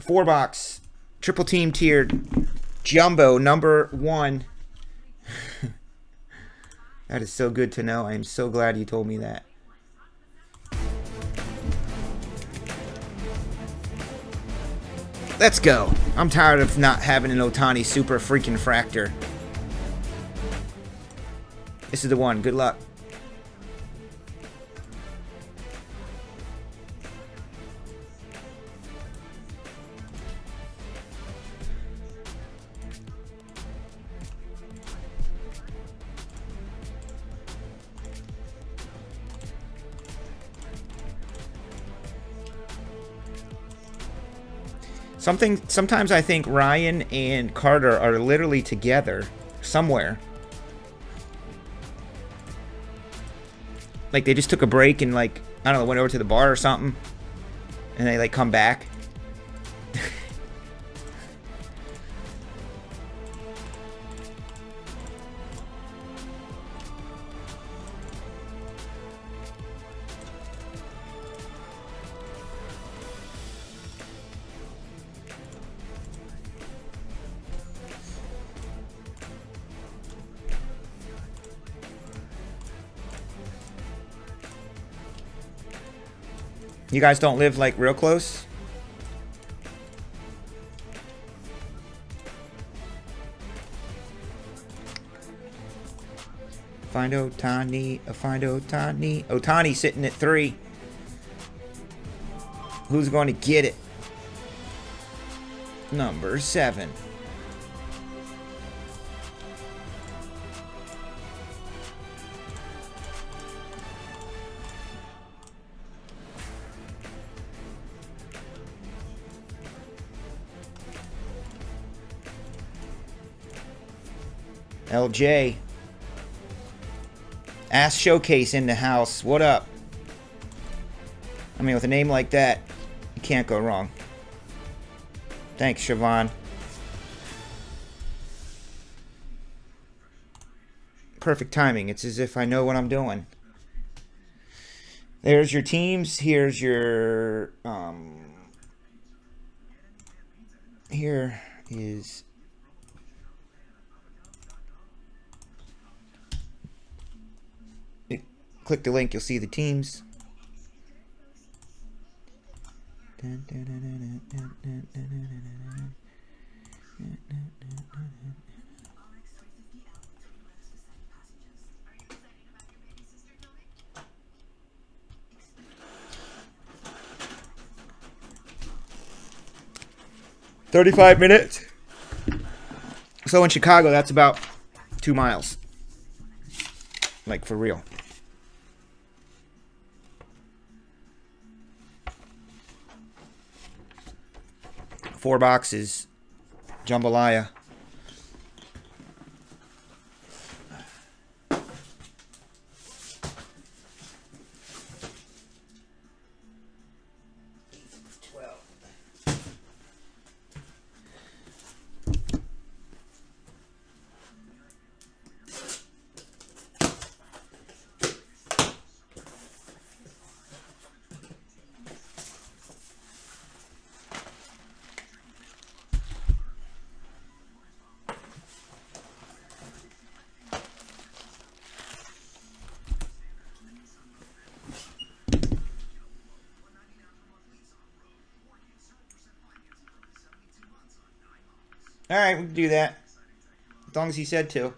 4-box, triple team tiered, jumbo number 1. That is so good to know. I am so glad you told me that. Let's go. I'm tired of not having an Ohtani super freaking fractor. This is the one. Good luck. Sometimes I think Ryan and Carter are literally together somewhere. Like they just took a break and like, I don't know, went over to the bar or something. And they like come back. You guys don't live like real close? Find Ohtani, find Ohtani. Ohtani sitting at 3. Who's going to get it? Number 7. LJ. Ass Showcase in the house. What up? I mean, with a name like that, you can't go wrong. Thanks, Siobhan. Perfect timing. It's as if I know what I'm doing. There's your teams. Here's your... Here is... Click the link, you'll see the teams. "35 minutes." So in Chicago, that's about 2 miles. Like, for real. Four boxes, jambalaya. Alright, we can do that. As long as he said to.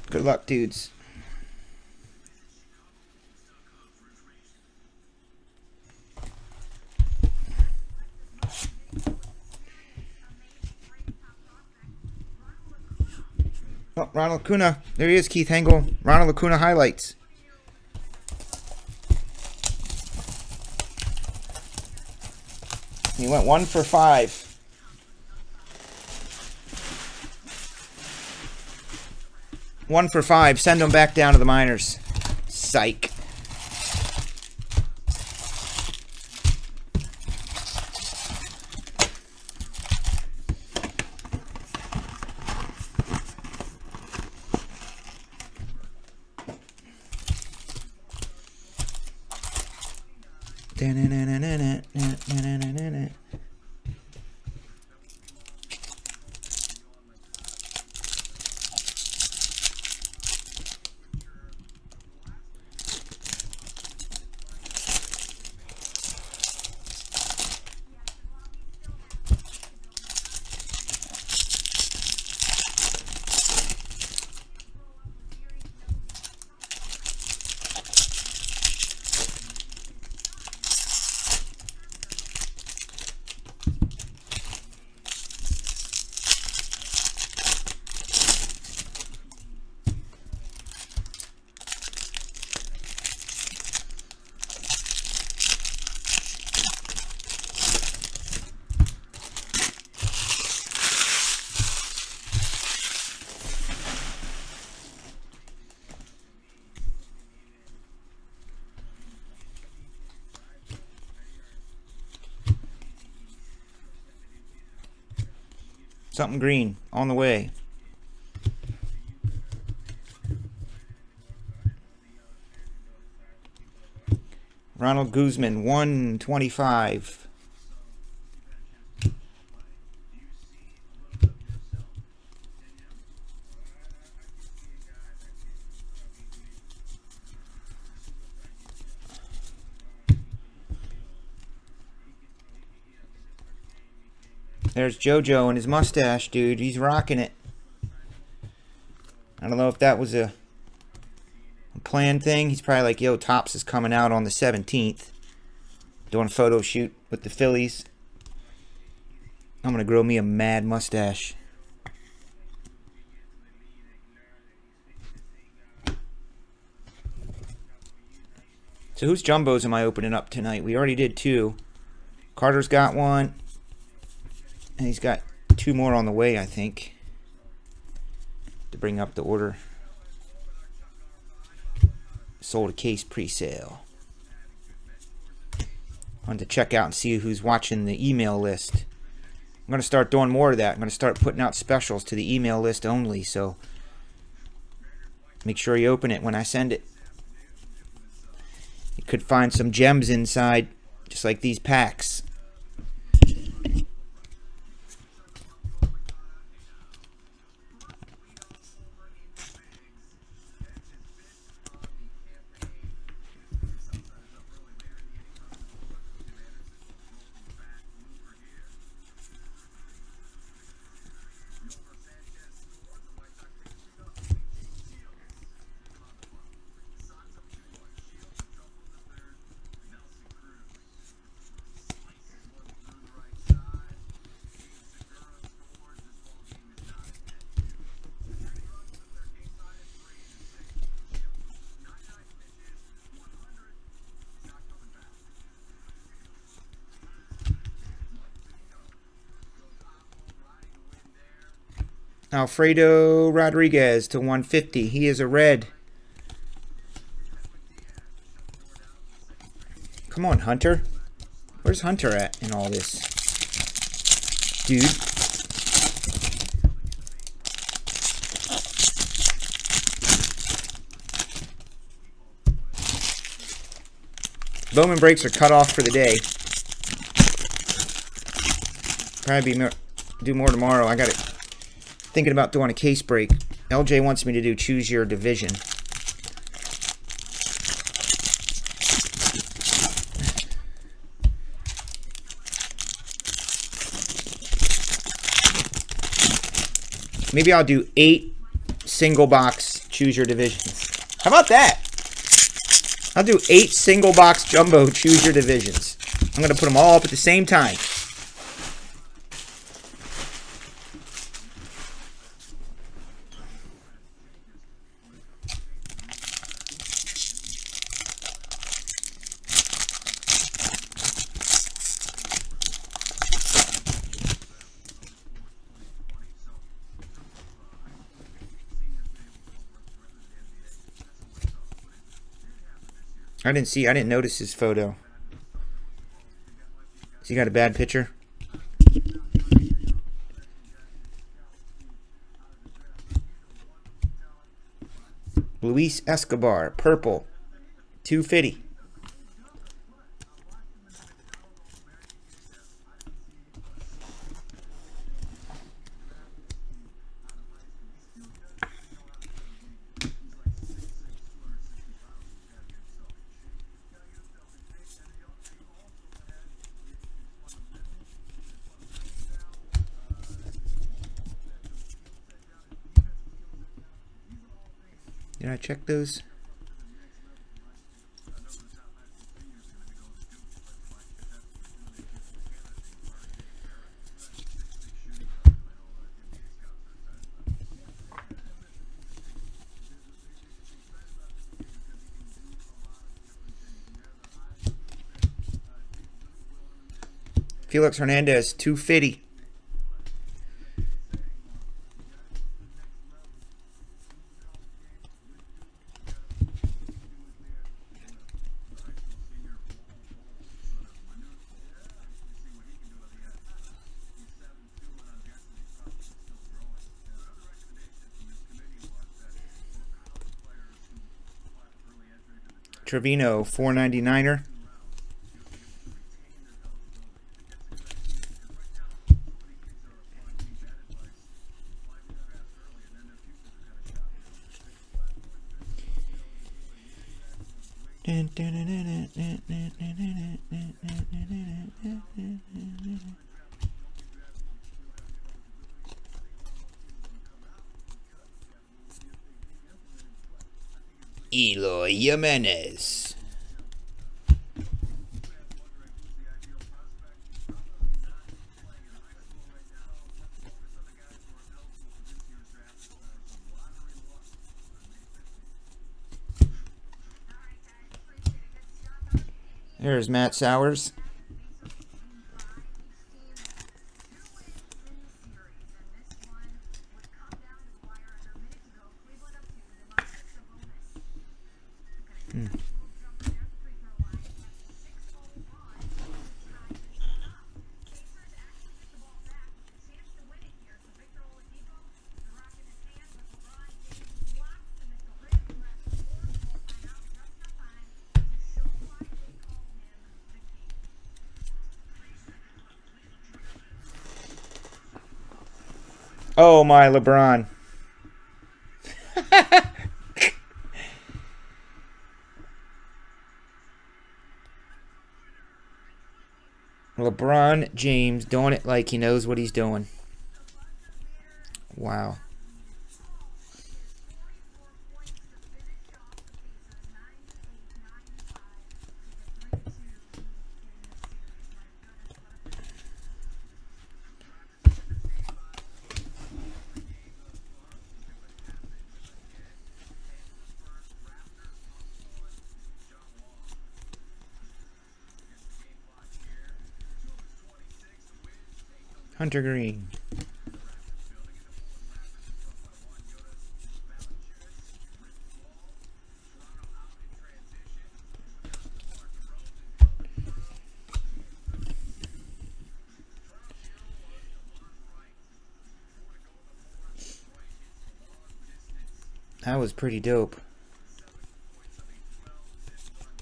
Good luck, dudes. Oh, Ronald Acuna. There he is, Keith Hengel. Ronald Acuna highlights. He went 1 for 5. One for 5. Send him back down to the minors. Psych. Something green on the way. Ronald Guzman, 125. There's JoJo and his mustache, dude. He's rocking it. I don't know if that was a planned thing. He's probably like, yo, Topps is coming out on the 17th. Doing a photo shoot with the Phillies. I'm going to grow me a mad mustache. So whose jumbos am I opening up tonight? We already did 2. Carter's got one. And he's got 2 more on the way, I think, to bring up the order. Sold a case pre-sale. Wanted to check out and see who's watching the email list. I'm going to start doing more of that. I'm going to start putting out specials to the email list only, so make sure you open it when I send it. You could find some gems inside, just like these packs. Alfredo Rodriguez to 150. He is a red. Come on, Hunter. Where's Hunter at in all this? Dude. Bowman breaks are cut off for the day. Probably do more tomorrow. I got it. Thinking about doing a case break. LJ wants me to do choose your division. Maybe I'll do 8 single box choose your divisions. How about that? I'll do 8 single box jumbo choose your divisions. I'm going to put them all up at the same time. I didn't notice his photo. Has he got a bad picture? Luis Escobar, purple, 250. Did I check those? Felix Hernandez, 250. Trevino, 499er. Eloy Jimenez. There's Matt Sowers. Oh my, LeBron. LeBron James doing it like he knows what he's doing. Wow. Hunter Green. That was pretty dope.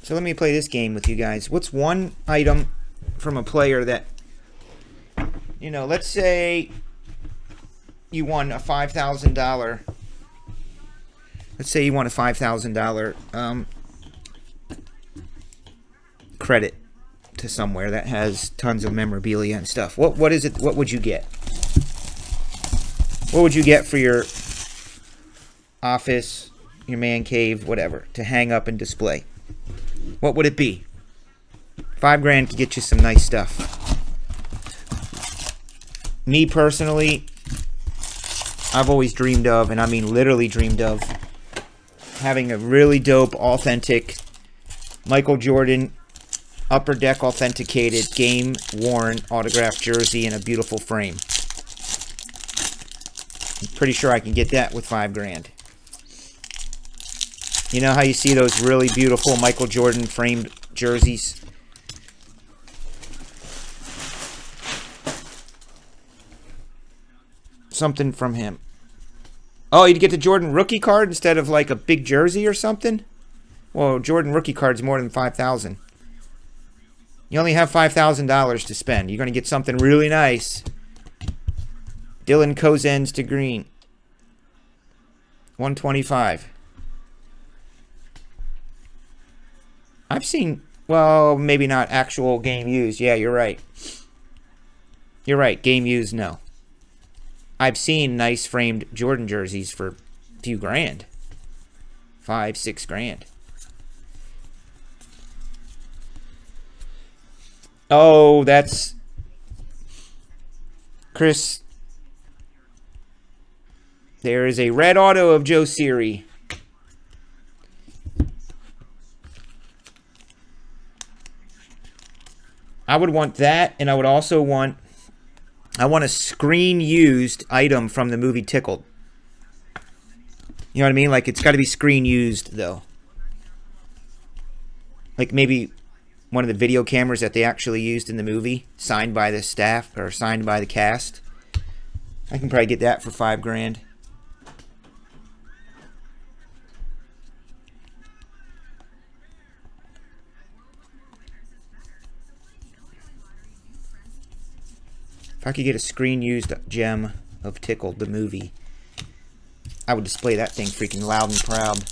So let me play this game with you guys. What's one item from a player that, you know, let's say you won a $5,000. Let's say you won a $5,000 credit to somewhere that has tons of memorabilia and stuff. What is it? What would you get? What would you get for your office, your man cave, whatever, to hang up and display? What would it be? $5,000 could get you some nice stuff. Me personally, I've always dreamed of, and I mean literally dreamed of, having a really dope, authentic Michael Jordan Upper Deck authenticated, game-worn autographed jersey in a beautiful frame. I'm pretty sure I can get that with $5,000. You know how you see those really beautiful Michael Jordan framed jerseys? Something from him. Oh, you'd get the Jordan rookie card instead of like a big jersey or something? Well, Jordan rookie card's more than $5,000. You only have $5,000 to spend. You're going to get something really nice. Dylan Cousins to green. 125. I've seen, well, maybe not actual game used. Yeah, you're right. You're right. Game used, no. I've seen nice framed Jordan jerseys for a few grand. 5, 6 grand. Oh, that's Chris. There is a red auto of Joe Siri. I would want that, and I would also want a screen used item from the movie Tickled. You know what I mean? Like, it's got to be screen used, though. Like, maybe one of the video cameras that they actually used in the movie, signed by the staff or signed by the cast. I can probably get that for 5 grand. If I could get a screen used gem of Tickled, the movie, I would display that thing freaking loud and proud.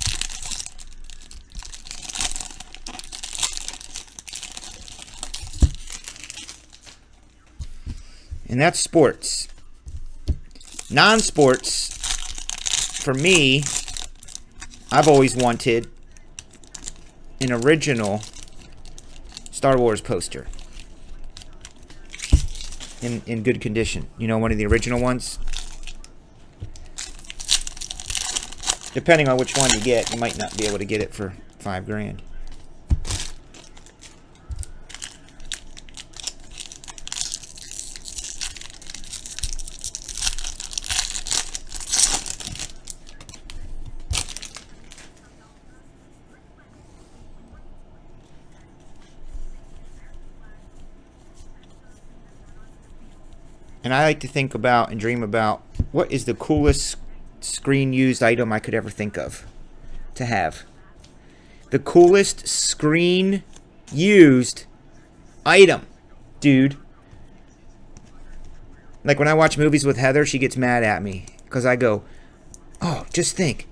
And that's sports. Non-sports, for me, I've always wanted an original Star Wars poster. In good condition. You know, one of the original ones. Depending on which one you get, you might not be able to get it for 5 grand. And I like to think about and dream about what is the coolest screen used item I could ever think of to have. The coolest screen used item, dude. Like when I watch movies with Heather, she gets mad at me because I go, oh, just think.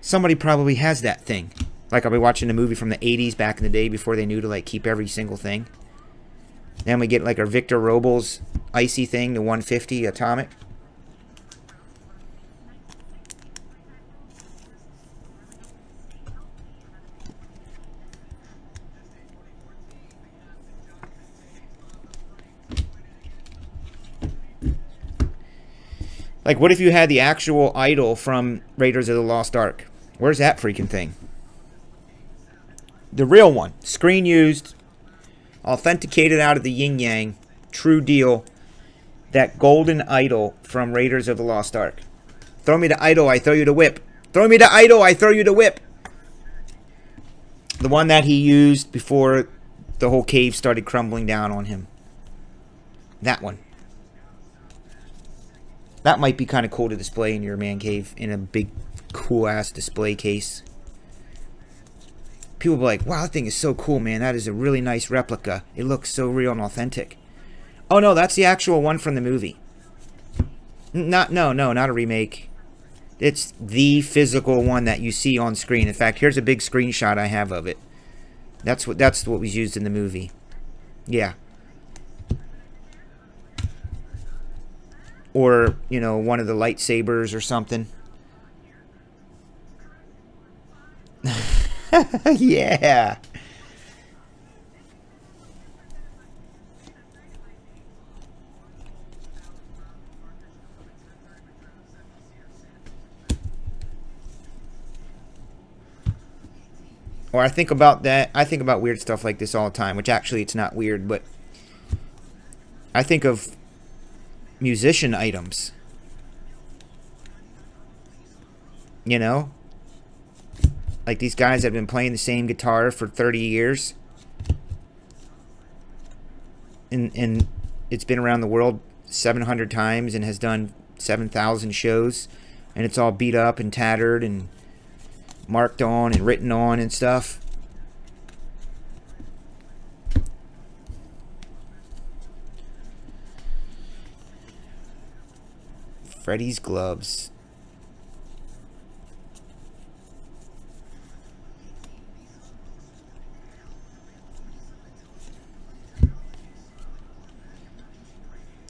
Somebody probably has that thing. Like I'll be watching a movie from the 80s back in the day before they knew to like keep every single thing. Then we get like our Victor Robles icy thing, the 150 atomic. Like, what if you had the actual idol from Raiders of the Lost Ark? Where's that freaking thing? The real one. Screen used. Authenticated out of the yin yang. True deal. That golden idol from Raiders of the Lost Ark. Throw me the idol, I throw you the whip. Throw me the idol, I throw you the whip. The one that he used before the whole cave started crumbling down on him. That one. That might be kind of cool to display in your man cave in a big, cool-ass display case. People will be like, wow, that thing is so cool, man. That is a really nice replica. It looks so real and authentic. Oh, no, that's the actual one from the movie. Not a remake. It's the physical one that you see on screen. In fact, here's a big screenshot I have of it. That's what was used in the movie. Yeah. Or, you know, one of the lightsabers or something. Yeah. Or I think about that. I think about weird stuff like this all the time, which actually it's not weird, but I think of musician items. You know? Like these guys have been playing the same guitar for 30 years. And it's been around the world 700 times and has done 7,000 shows. And it's all beat up and tattered and marked on and written on and stuff. Freddy's gloves.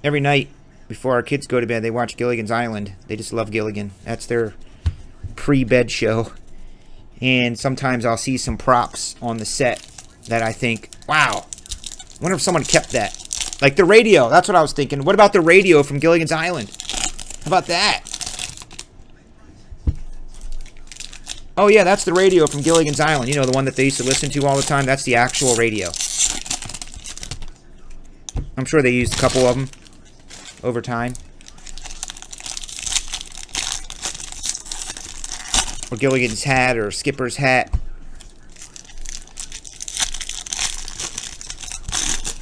Every night before our kids go to bed, they watch Gilligan's Island. They just love Gilligan. That's their pre-bed show. And sometimes I'll see some props on the set that I think, wow, I wonder if someone kept that. Like the radio, that's what I was thinking. What about the radio from Gilligan's Island? How about that? Oh yeah, that's the radio from Gilligan's Island. You know, the one that they used to listen to all the time? That's the actual radio. I'm sure they used a couple of them over time. Or Gilligan's hat or Skipper's hat.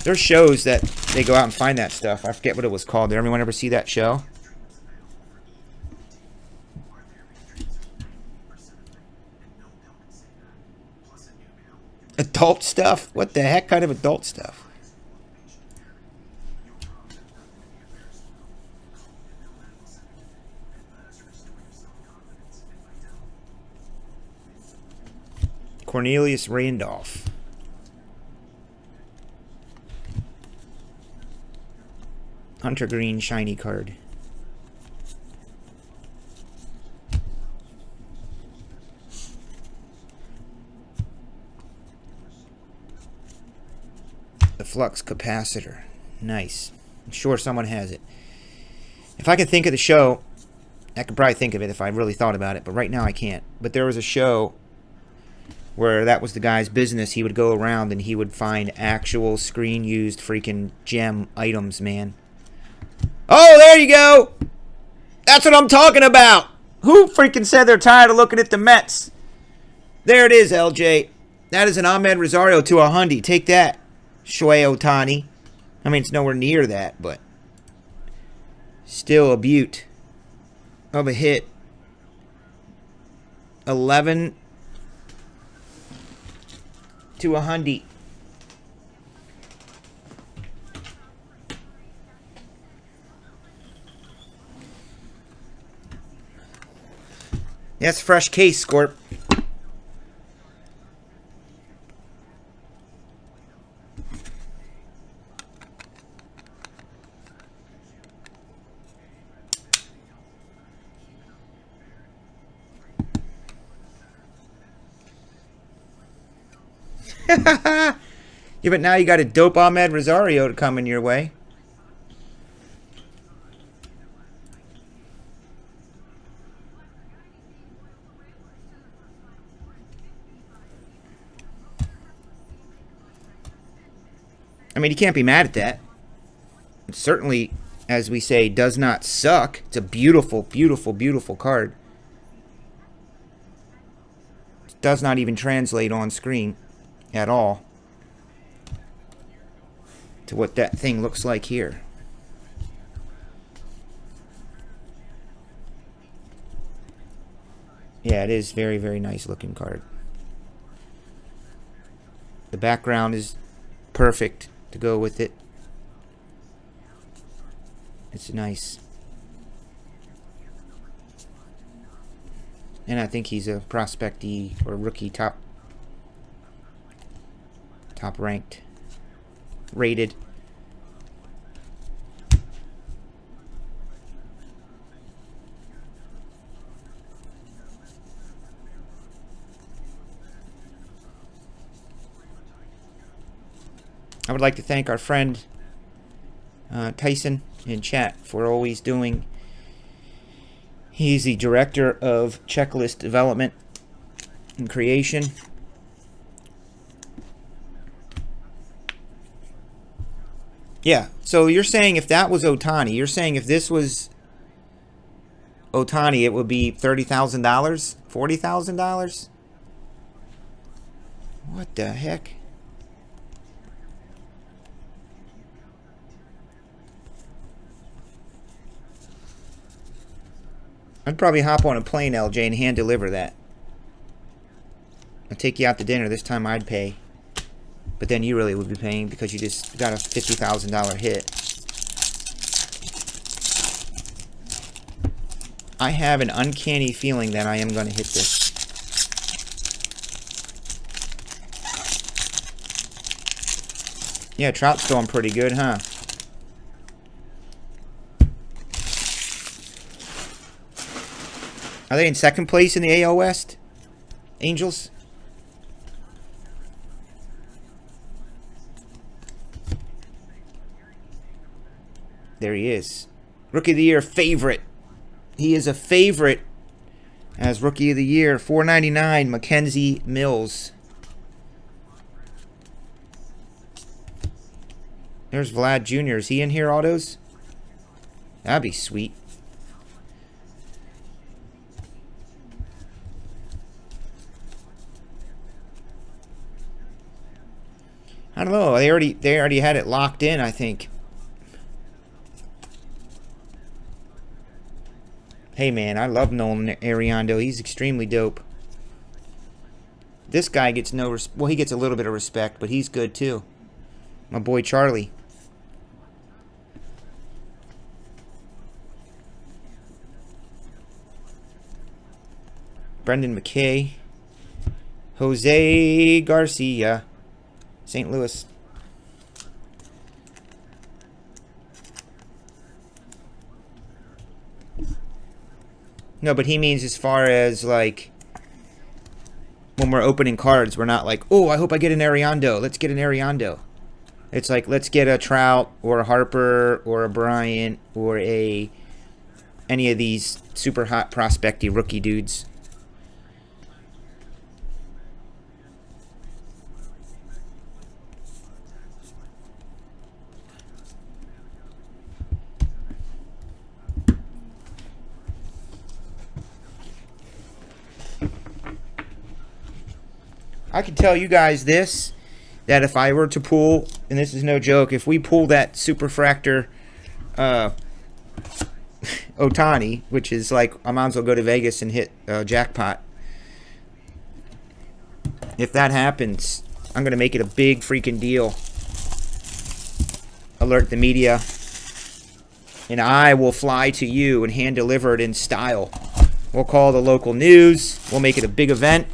There's shows that they go out and find that stuff. I forget what it was called. Did everyone ever see that show? Adult stuff? What the heck kind of adult stuff? Cornelius Randolph. Hunter Green shiny card. The flux capacitor. Nice. I'm sure someone has it. If I could think of the show, I could probably think of it if I really thought about it, but right now I can't. But there was a show where that was the guy's business. He would go around and he would find actual screen-used freaking gem items, man. Oh, there you go! That's what I'm talking about! Who freaking said they're tired of looking at the Mets? There it is, LJ. That is an Ahmed Rosario to a Hyundai. Take that, Shohei Ohtani. I mean, it's nowhere near that, but still a beaut of a hit. 11 to a Hyundai. That's fresh case, Scorp. Yeah, but now you got a dope Ahmed Rosario coming your way. I mean, you can't be mad at that. It certainly, as we say, does not suck. It's a beautiful, beautiful, beautiful card. It does not even translate on screen at all to what that thing looks like here. Yeah, it is very, very nice looking card. The background is perfect to go with it. It's nice. And I think he's a prospecty or rookie top ranked, rated. I would like to thank our friend Tyson in chat for always doing. He's the director of checklist development and creation. Yeah, so you're saying if that was Ohtani, you're saying if this was Ohtani, it would be $30,000? $40,000? What the heck? I'd probably hop on a plane, LJ, and hand deliver that. I'll take you out to dinner. This time I'd pay. But then you really would be paying because you just got a $50,000 hit. I have an uncanny feeling that I am going to hit this. Yeah, Trout's doing pretty good, huh? Are they in second place in the AL West? Angels. There he is. Rookie of the Year favorite. He is a favorite as Rookie of the Year. $4.99, Mackenzie Mills. There's Vlad Jr. Is he in here, autos? That'd be sweet. I don't know. They already had it locked in, I think. Hey man, I love Nolan Ariando. He's extremely dope. This guy gets no well, he gets a little bit of respect, but he's good too. My boy Charlie. Brendan McKay. Jose Garcia. St. Louis. No, but he means as far as, like, when we're opening cards, we're not like, oh, I hope I get an Ariando. Let's get an Ariando. It's like, let's get a Trout or a Harper or a Bryant or any of these super hot prospecty rookie dudes. I can tell you guys this, that if I were to pull, and this is no joke, if we pull that Superfractor Ohtani, which is like, I might as well go to Vegas and hit jackpot. If that happens, I'm going to make it a big freaking deal. Alert the media. And I will fly to you and hand deliver it in style. We'll call the local news. We'll make it a big event.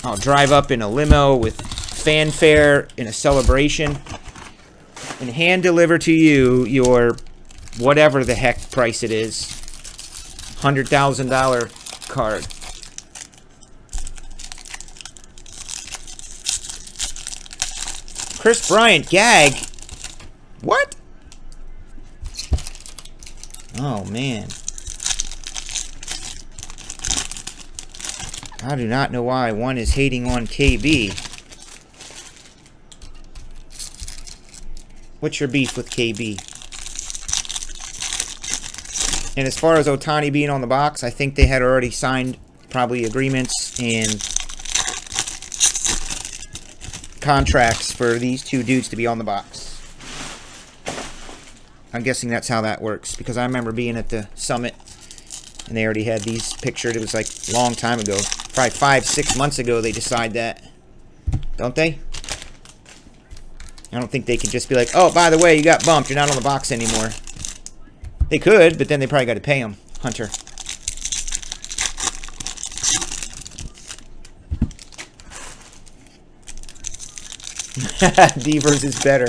I'll drive up in a limo with fanfare in a celebration and hand deliver to you your whatever the heck price it is. $100,000 card. Chris Bryant, gag. What? Oh, man. I do not know why one is hating on KB. What's your beef with KB? And as far as Ohtani being on the box, I think they had already signed probably agreements and contracts for these two dudes to be on the box. I'm guessing that's how that works, because I remember being at the summit and they already had these pictured. It was like a long time ago. Probably 5-6 months ago they decide that. Don't they? I don't think they can just be like, oh, by the way, you got bumped. You're not on the box anymore. They could, but then they probably got to pay him. Hunter. Devers is better.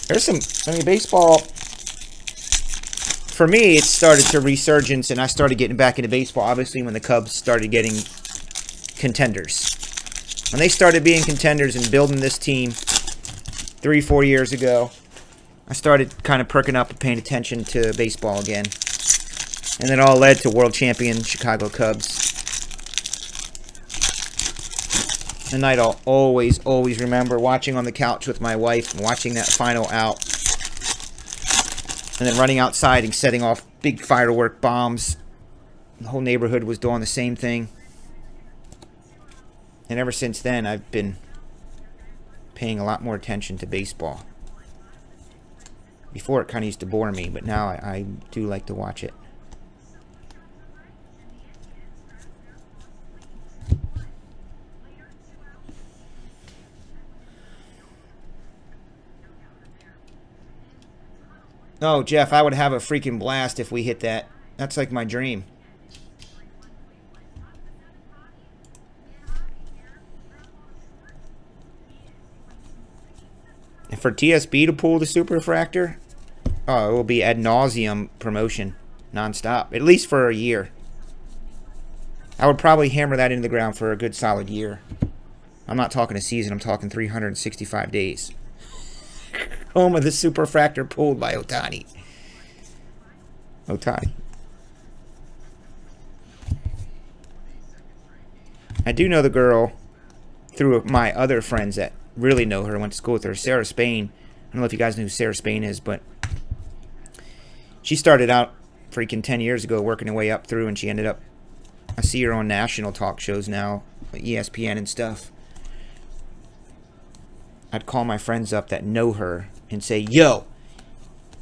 There's some, I mean, baseball, for me, it started to resurgence, and I started getting back into baseball, obviously, when the Cubs started getting contenders. When they started being contenders and building this team 3-4 years ago, I started kind of perking up and paying attention to baseball again. And it all led to world champion Chicago Cubs. A night I'll always remember watching on the couch with my wife and watching that final out. And then running outside and setting off big firework bombs. The whole neighborhood was doing the same thing. And ever since then, I've been paying a lot more attention to baseball. Before, it kind of used to bore me, but now I do like to watch it. Oh, Jeff, I would have a freaking blast if we hit that. That's like my dream. And for TSB to pull the Superfractor Oh, it will be ad nauseum promotion, nonstop, at least for a year. I would probably hammer that into the ground for a good solid year. I'm not talking a season, I'm talking 365 days. Home of the superfractor pulled by Ohtani. Ohtani. I do know the girl through my other friends that really know her, went to school with her, Sarah Spain. I don't know if you guys know who Sarah Spain is, but she started out freaking 10 years ago working her way up through, and she ended up, I see her on national talk shows now, ESPN and stuff. I'd call my friends up that know her and say, yo,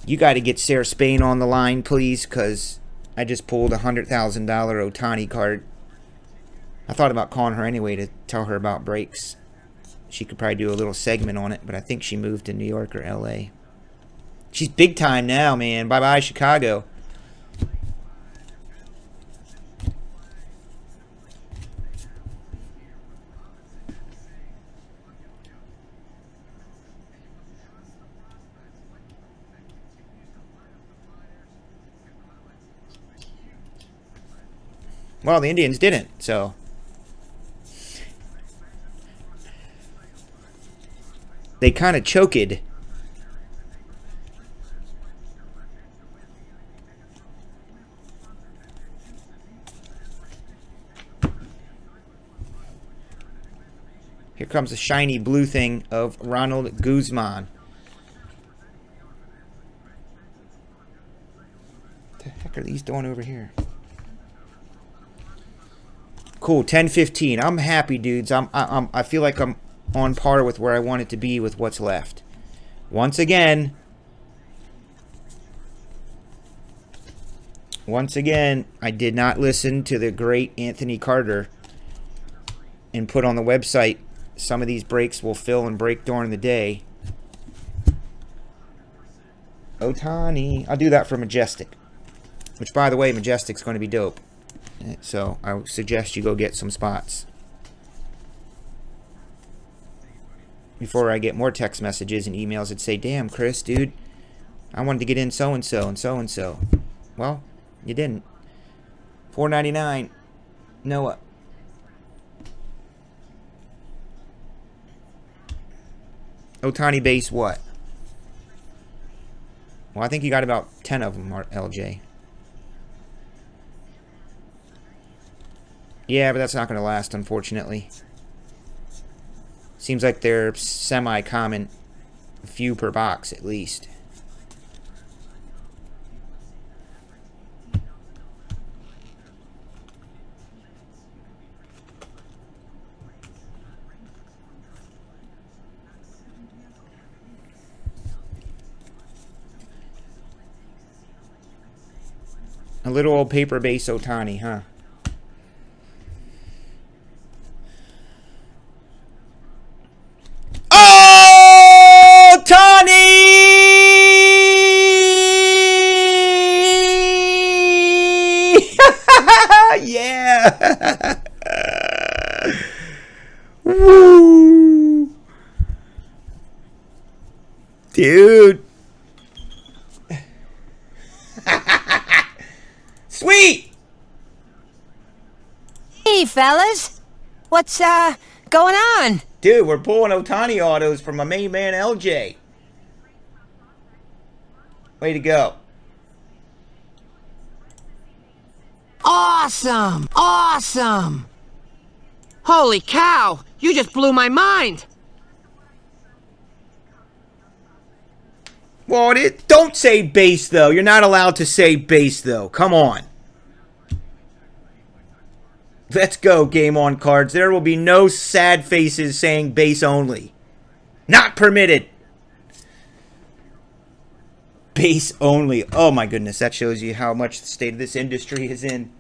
you got to get Sarah Spain on the line, please, because I just pulled a $100,000 Ohtani card. I thought about calling her anyway to tell her about breaks. She could probably do a little segment on it, but I think she moved to New York or LA. She's big time now, man. Bye-bye, Chicago. Well, the Indians didn't, so. They kind of choked. Here comes the shiny blue thing of Ronald Guzman. What the heck are these doing over here? Cool, 10-15. I'm happy, dudes. I feel like I'm on par with where I want it to be with what's left. Once again, I did not listen to the great Anthony Carter and put on the website some of these breaks will fill and break during the day. Ohtani. I'll do that for Majestic. Which, by the way, Majestic's going to be dope. So I would suggest you go get some spots before I get more text messages and emails that say, damn, Chris, dude, I wanted to get in so-and-so and so-and-so. Well, you didn't. $4.99. Noah. Ohtani base what? Well, I think you got about 10 of them, LJ. Yeah, but that's not going to last, unfortunately. Seems like they're semi-common. A few per box, at least. A little old paper base Ohtani, huh? Yeah! Woo! Dude! Sweet! Hey, fellas. What's, going on? Dude, we're pulling Ohtani autos from my main man, LJ. Way to go. Awesome! Awesome! Holy cow! You just blew my mind! Well, don't say base, though. You're not allowed to say base, though. Come on. Let's go, Game On Cards. There will be no sad faces saying base only. Not permitted. Base only. Oh, my goodness. That shows you how much the state of this industry is in.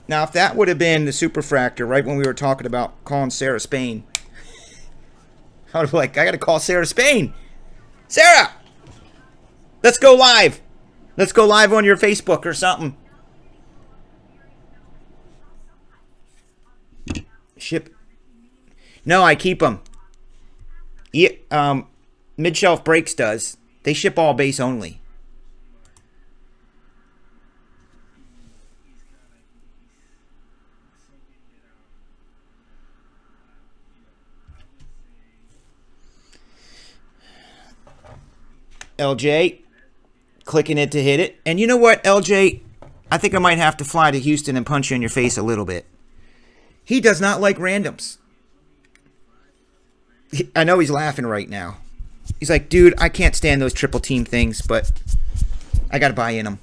Now, if that would have been the superfractor right when we were talking about calling Sarah Spain, I would have been like, I got to call Sarah Spain. Sarah! Let's go live. Let's go live on your Facebook or something. Ship. No, I keep them. Yeah, Mid-Shelf Breaks does. They ship all base only. LJ, clicking it to hit it. And you know what, LJ? I think I might have to fly to Houston and punch you in your face a little bit. He does not like randoms. I know he's laughing right now. He's like, dude, I can't stand those triple team things, but I got to buy in them.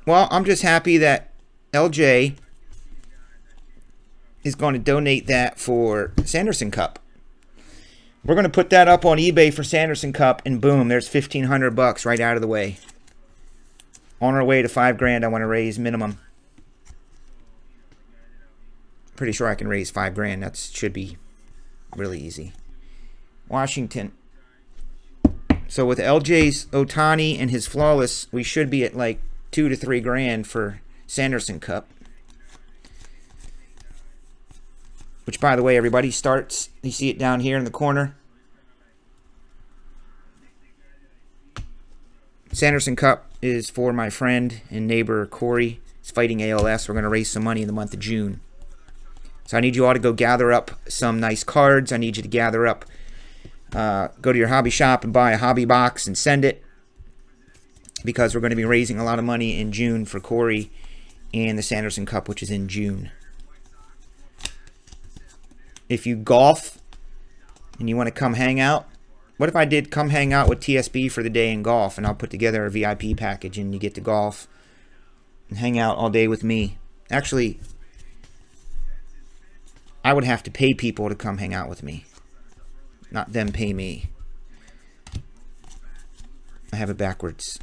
Well, I'm just happy that LJ is going to donate that for Sanderson Cup. We're going to put that up on eBay for Sanderson Cup, and boom, there's $1,500 right out of the way. On our way to $5,000, I want to raise minimum. Pretty sure I can raise $5,000. That should be really easy. Washington. So with LJ's Otani and his Flawless, we should be at like $2,000 to $3,000 for Sanderson Cup. Which, by the way, everybody starts. You see it down here in the corner. Sanderson Cup is for my friend and neighbor Corey. He's fighting ALS. We're going to raise some money in the month of June. So I need you all to go gather up some nice cards. I need you to gather up, go to your hobby shop and buy a hobby box and send it. Because we're going to be raising a lot of money in June for Corey and the Sanderson Cup, which is in June. If you golf and you want to come hang out, what if I did come hang out with TSB for the day and golf, and I'll put together a VIP package and you get to golf and hang out all day with me? Actually, I would have to pay people to come hang out with me, not them pay me. I have it backwards.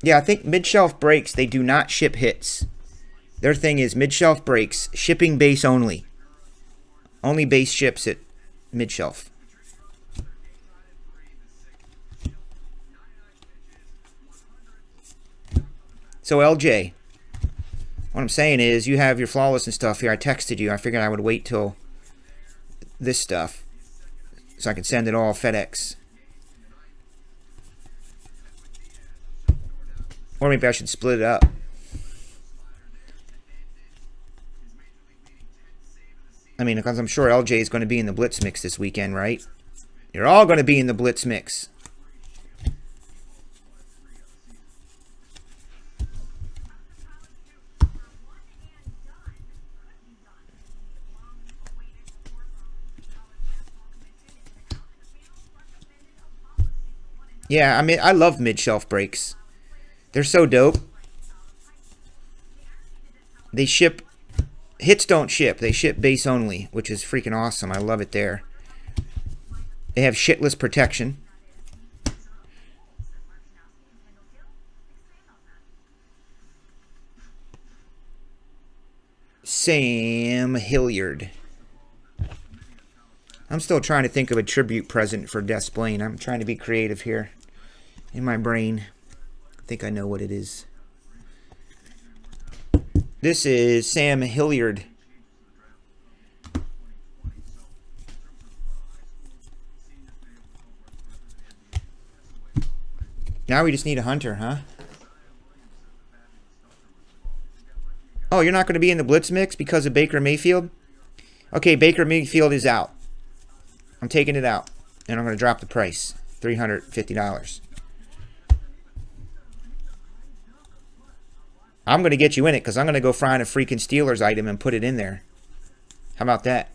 Yeah, I think Mid-Shelf Breaks, they do not ship hits. Their thing is Mid-Shelf Breaks, shipping base only. Only base ships at Mid-Shelf. So LJ, what I'm saying is you have your Flawless and stuff here. I texted you. I figured I would wait till this stuff so I could send it all FedEx. Or maybe I should split it up. I mean, because I'm sure LJ is going to be in the Blitz Mix this weekend, right? You're all going to be in the Blitz Mix. Yeah, I mean, I love Mid-Shelf Breaks. They're so dope. They ship... Hits don't ship. They ship base only, which is freaking awesome. I love it there. They have shitless protection. Sam Hilliard. I'm still trying to think of a tribute present for Des Blaine. I'm trying to be creative here in my brain. I think I know what it is. This is Sam Hilliard. Now we just need a hunter, huh? Oh, you're not going to be in the Blitz Mix because of Baker Mayfield? Okay, Baker Mayfield is out. I'm taking it out. And I'm going to drop the price. $350. I'm going to get you in it because I'm going to go find a freaking Steelers item and put it in there. How about that?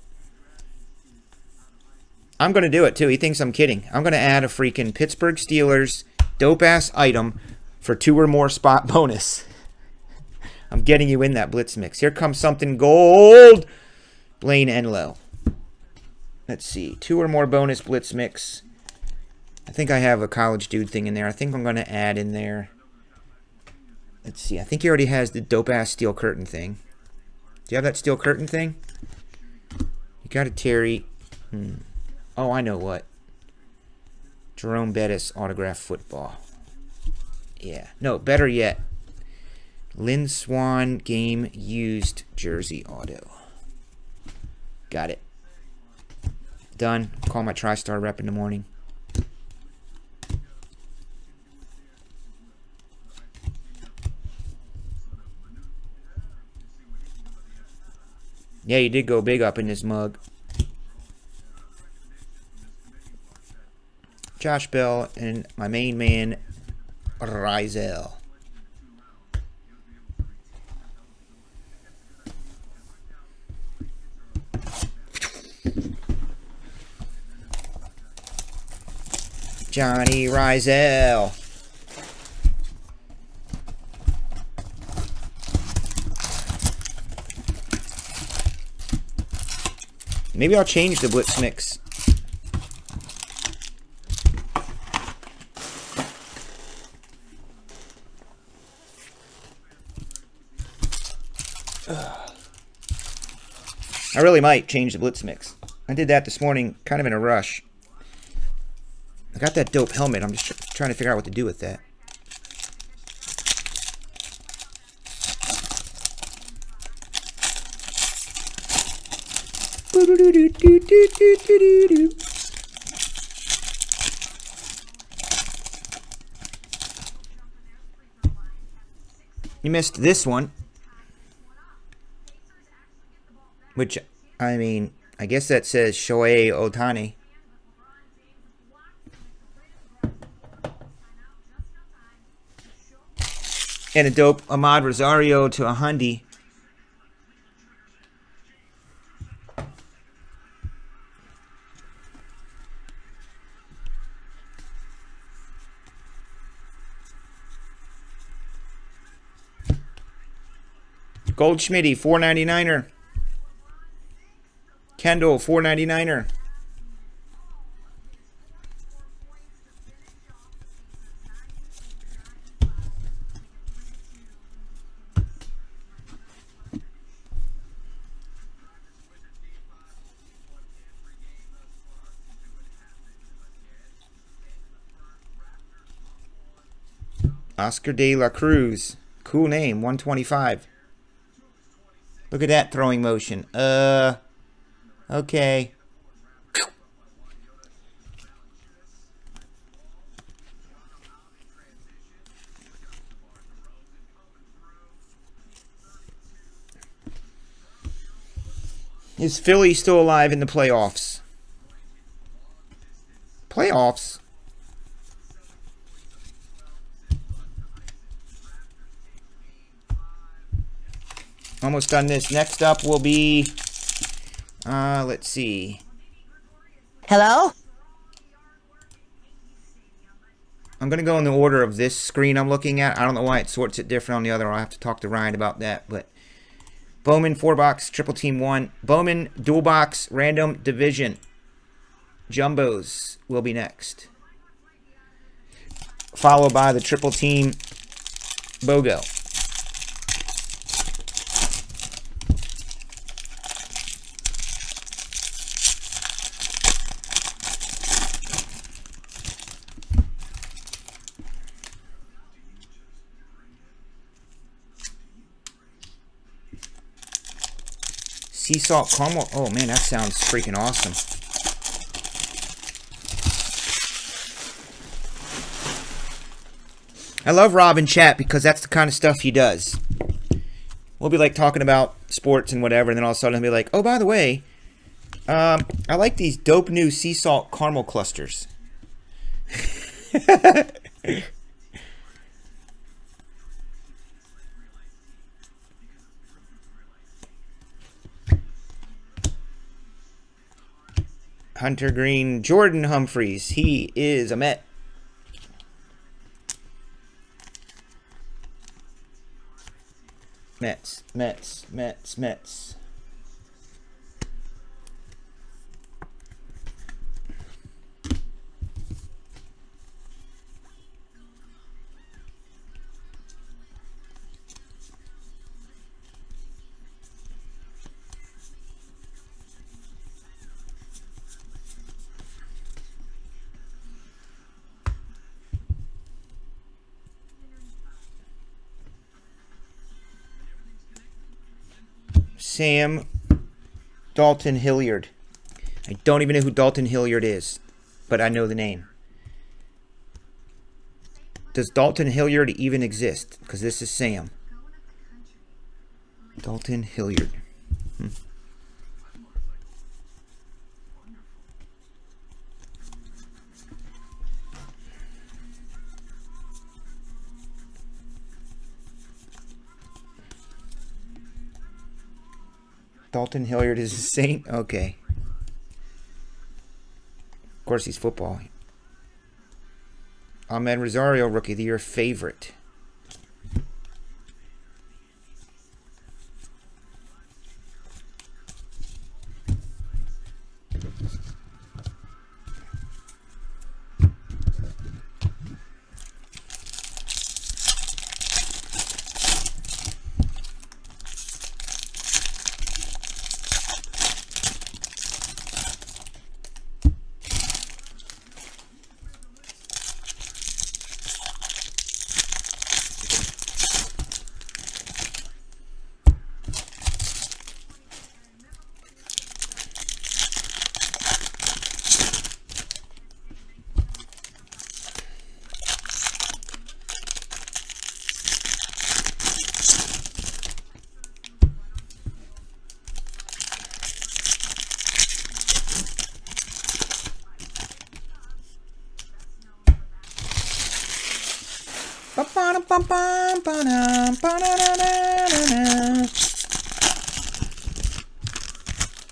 I'm going to do it too. He thinks I'm kidding. I'm going to add a freaking Pittsburgh Steelers dope-ass item for 2 or more spot bonus. I'm getting you in that Blitz Mix. Here comes something gold. Blaine Enlow. Let's see. 2 or more bonus blitz mix. I think I have a college dude thing in there. I think I'm going to add in there. Let's see. I think he already has the dope-ass steel curtain thing. Do you have that steel curtain thing? You got a Terry. Oh, I know what. Jerome Bettis autograph football. Yeah. No, better yet. Lynn Swan game used jersey auto. Got it. Done. Call my TriStar rep in the morning. Yeah, you did go big up in this mug. Josh Bell and my main man, Rizel. Johnny Rizel. Maybe I'll change the blitz mix. I really might change the blitz mix. I did that this morning, kind of in a rush. I got that dope helmet. I'm just trying to figure out what to do with that. You missed this one. Which, I mean, I guess that says Shohei Ohtani. And a dope Ahmad Rosario to a Hyundai. Goldschmidt, 499er. Kendall, 499er. Oscar De La Cruz. Cool name, 125. Look at that throwing motion. Okay. Is Philly still alive in the playoffs? Playoffs? Almost done this. Next up will be, let's see. Hello? I'm going to go in the order of this screen I'm looking at. I don't know why it sorts it different on the other. I'll have to talk to Ryan about that. But Bowman 4-box, triple team 1. Bowman dual box, random division. Jumbos will be next. Followed by the triple team BOGO. Sea salt caramel. Oh man, that sounds freaking awesome. I love Rob in chat because that's the kind of stuff he does. We'll be like talking about sports and whatever, and then all of a sudden he'll be like, oh, by the way, I like these dope new sea salt caramel clusters. Hunter Green, Jordan Humphreys. He is a Met. Mets, Mets, Mets, Mets. Sam Dalton Hilliard. I don't even know who Dalton Hilliard is, but I know the name. Does Dalton Hilliard even exist? Because this is Sam. Dalton Hilliard. Dalton Hilliard is a Saint? Okay. Of course, he's football. Ahmed Rosario, Rookie of the Year favorite.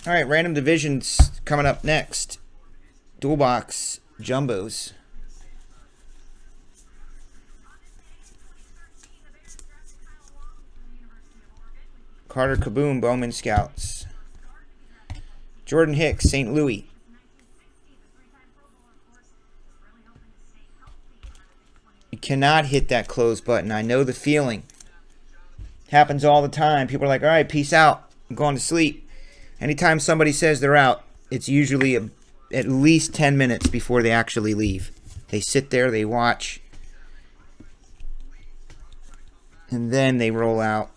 All right, random divisions coming up next. Dual box jumbos. Carter Kaboom, Bowman Scouts. Jordan Hicks, St. Louis. You cannot hit that close button. I know the feeling. Happens all the time. People are like, all right, peace out. I'm going to sleep. Anytime somebody says they're out, it's usually at least 10 minutes before they actually leave. They sit there, they watch, and then they roll out.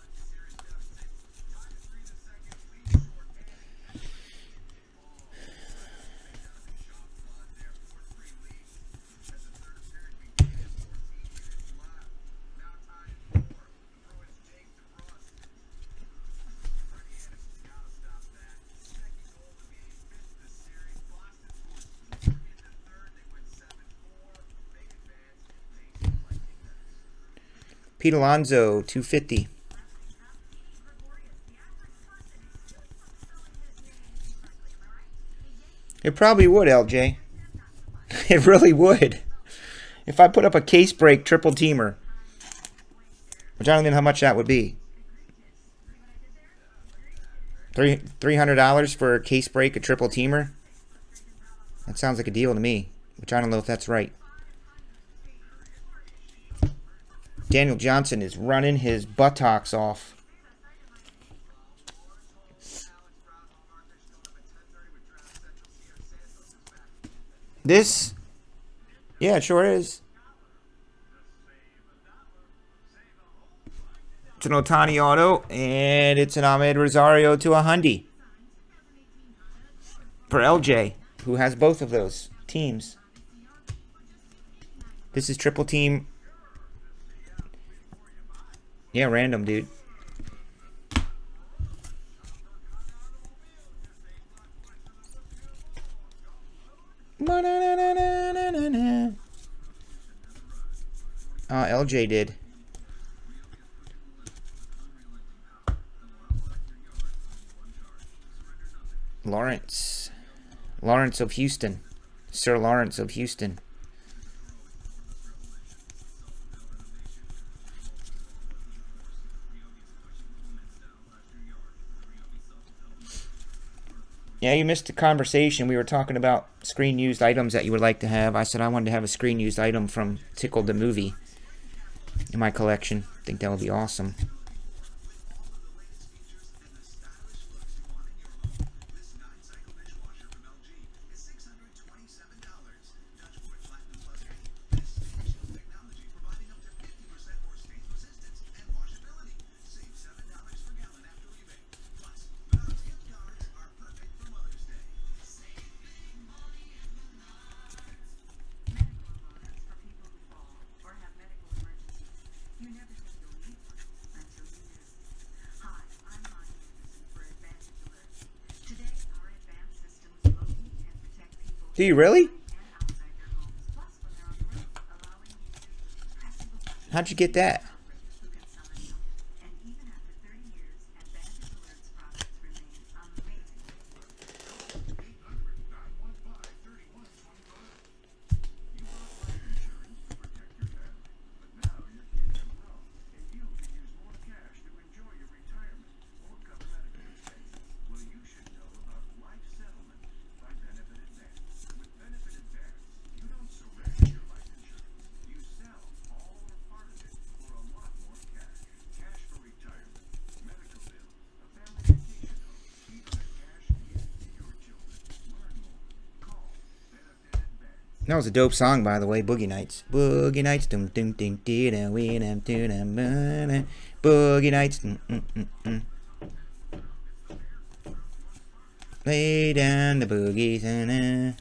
Pete Alonso, 250. It probably would, LJ. It really would. If I put up a case break triple teamer, which I don't even know how much that would be. $300 for a case break, a triple teamer? That sounds like a deal to me, which I don't know if that's right. Daniel Johnson is running his buttocks off. This, yeah, it sure is. It's an Otani auto, and it's an Ahmed Rosario to a Hyundai for LJ, who has both of those teams. This is triple team. Yeah, random, dude. LJ did. Lawrence of Houston. Sir Lawrence of Houston. Yeah, you missed the conversation. We were talking about screen used items that you would like to have. I said I wanted to have a screen used item from Tickled the Movie in my collection. I think that would be awesome. Do you really? How'd you get that? That was a dope song, by the way. Boogie Nights. Boogie Nights. Dum dum dum dee da wee dum doo dum Boogie Nights. Lay down the boogies.